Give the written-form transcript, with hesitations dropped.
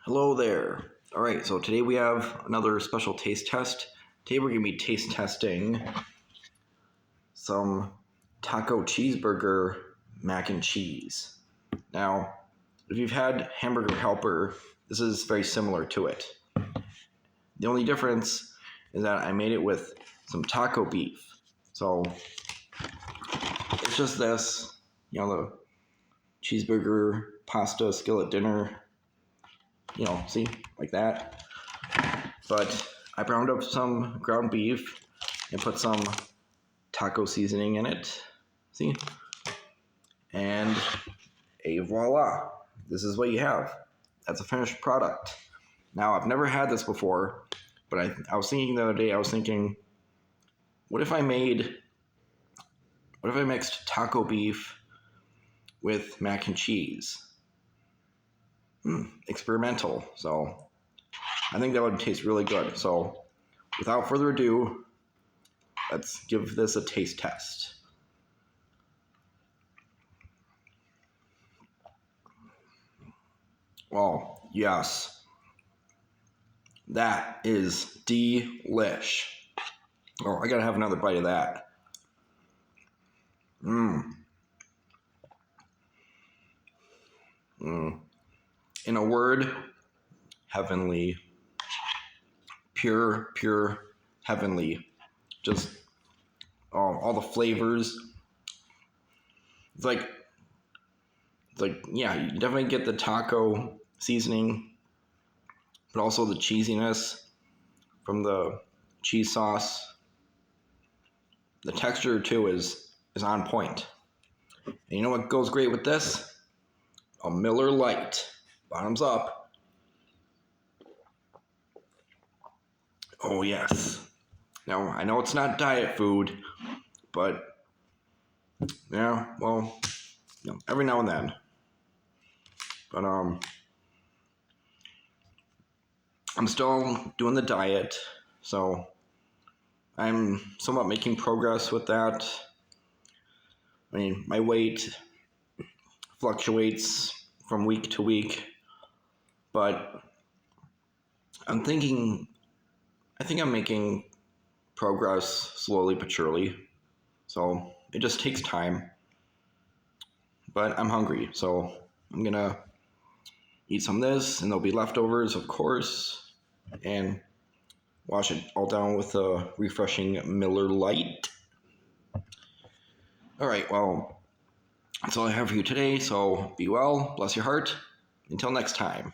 Hello there. All right, so today we have another special taste test. Today we're going to be taste testing some taco cheeseburger mac and cheese. Now, if you've had Hamburger Helper, this is very similar to it. The only difference is that I made it with some taco beef. So it's just this, the cheeseburger pasta skillet dinner. See, like that. But I browned up some ground beef and put some taco seasoning in it. See? And voila, this is what you have. That's a finished product. Now, I've never had this before, but I was thinking the other day, what if I mixed taco beef with mac and cheese? Experimental. So I think that would taste really good. So without further ado, let's give this a taste test. Oh, yes. That is delish. Oh, I gotta have another bite of that. In a word, heavenly. Pure heavenly. Just all the flavors. It's like, yeah, you definitely get the taco seasoning, but also the cheesiness from the cheese sauce. The texture too is on point. And you know what goes great with this? A Miller Lite. Bottoms up. Oh yes. Now I know it's not diet food, but yeah, well, every now and then. But I'm still doing the diet, so I'm somewhat making progress with that. I mean, my weight fluctuates from week to week, but I think I'm making progress slowly but surely. So it just takes time. But I'm hungry, so I'm gonna eat some of this, and there'll be leftovers, of course, and wash it all down with a refreshing Miller Lite. All right, well, that's all I have for you today, so be well, bless your heart, until next time.